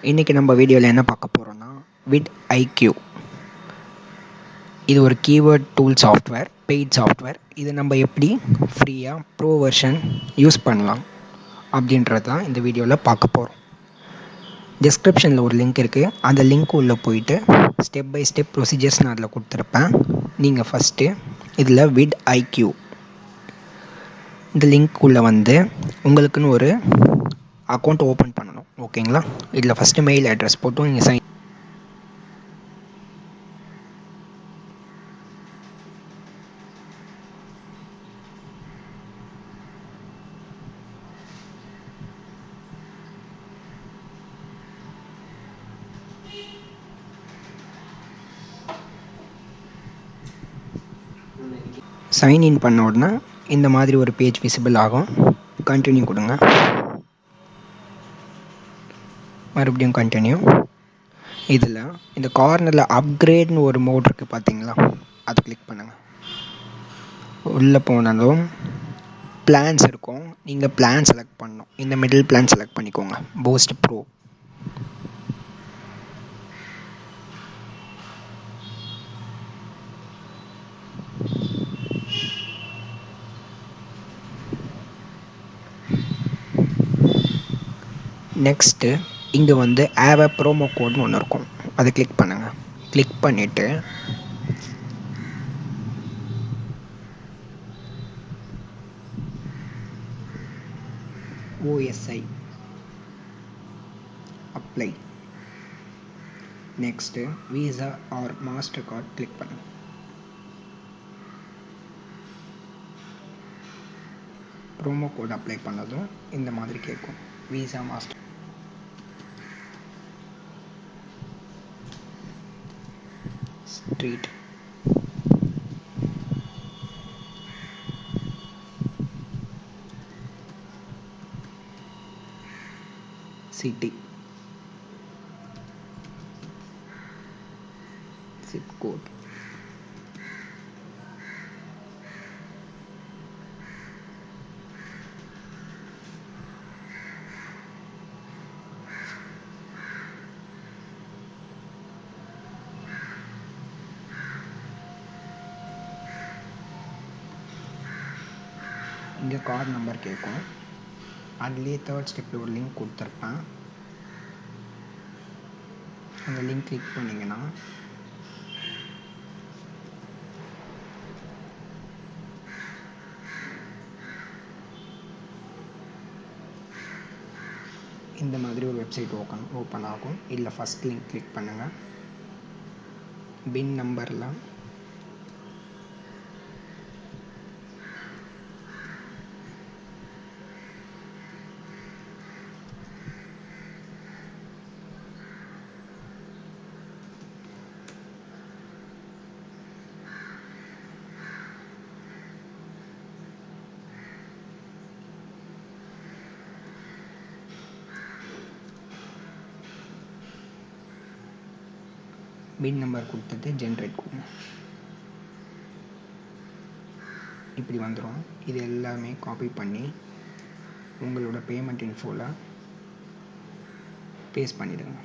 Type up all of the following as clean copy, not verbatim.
இன்றைக்கி நம்ம வீடியோவில் என்ன பார்க்க போகிறோன்னா vidiq. இது ஒரு keyword tool software, paid software. இது நம்ம எப்படி ஃப்ரீயாக ப்ரோ வெர்ஷன் யூஸ் பண்ணலாம் அப்படின்றது தான் இந்த வீடியோவில் பார்க்க போகிறோம். டிஸ்கிரிப்ஷனில் ஒரு லிங்க் இருக்குது. அந்த லிங்க் உள்ளே போயிட்டு ஸ்டெப் பை ஸ்டெப் ப்ரொசீஜர்ஸ் நான் அதில் கொடுத்துருப்பேன். நீங்கள் ஃபஸ்ட்டு இதில் vidiq இந்த லிங்க் உள்ளே வந்து உங்களுக்குன்னு ஒரு அக்கௌண்ட் ஓப்பன் பண்ணணும். ஓகேங்களா? இதில் ஃபஸ்ட்டு மெயில் அட்ரஸ் போட்டு நீங்கள் சைன்இன் பண்ண உடனே இந்த மாதிரி ஒரு பேஜ் விசிபிள் ஆகும். கண்டினியூ கொடுங்க. மறுபடியும் கண்டினியூ. இதில் இந்த கார்னரில் அப்கிரேட்னு ஒரு மோட் இருக்குது பார்த்தீங்களா, அதை கிளிக் பண்ணுங்கள். உள்ளே போனதும் பிளான்ஸ் இருக்கும். நீங்கள் பிளான் செலக்ட் பண்ணணும். இந்த மிடில் பிளான் செலக்ட் பண்ணிக்கோங்க, பூஸ்ட் ப்ரோ. நெக்ஸ்ட்டு இங்கே வந்து ஆவ ப்ரோமோ கோட்னு ஒன்று இருக்கும், அதை கிளிக் பண்ணுங்கள். கிளிக் பண்ணிவிட்டு OSI apply. Next visa or master card click பண்ணுங்கள். ப்ரோமோ கோட் அப்ளை பண்ணதும் இந்த மாதிரி கேட்கும், visa master. Street city zip code இங்கே கார்டு நம்பர் கேட்கும். அதுலேயே தேர்ட் ஸ்டெப்பில் ஒரு லிங்க் கொடுத்துருப்பேன். அந்த லிங்க் கிளிக் பண்ணிங்கன்னா இந்த மாதிரி ஒரு வெப்சைட் ஓப்பன் ஆகும். இல்லை ஃபஸ்ட் லிங்க் கிளிக் பண்ணுங்கள். பின் நம்பரில் பின் நம்பர் கொடுத்துட்டு ஜென்ரேட் கொடுங்க. இப்படி வந்துடும். இது எல்லாமே காப்பி பண்ணி உங்களோட பேமெண்ட் இன்ஃபோவில் பேஸ்ட் பண்ணிவிடுங்க.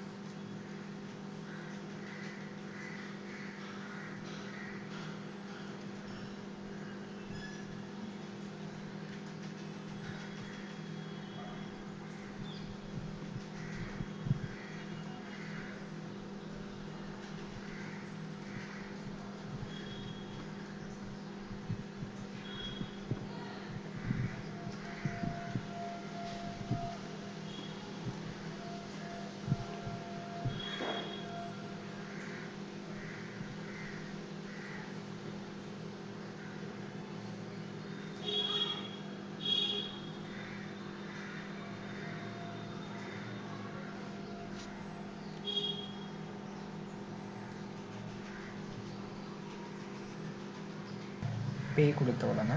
பே கொடுத்த உடனே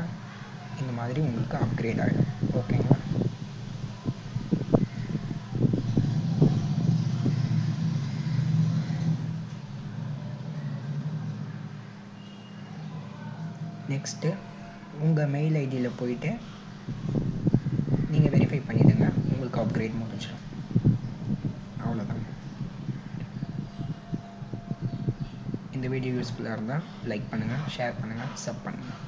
இந்த மாதிரி உங்களுக்கு அப்கிரேட் ஆகிடும். ஓகேங்களா? நெக்ஸ்ட்டு உங்கள் மெயில் ஐடியில் போயிட்டு நீங்கள் வெரிஃபை பண்ணிவிடுங்க. உங்களுக்கு அப்கிரேட் முடிஞ்சிடும். அவ்வளோதான். இந்த வீடியோ யூஸ்ஃபுல்லாக இருந்தால் லைக் பண்ணுங்கள், ஷேர் பண்ணுங்கள், சப் பண்ணுங்கள்.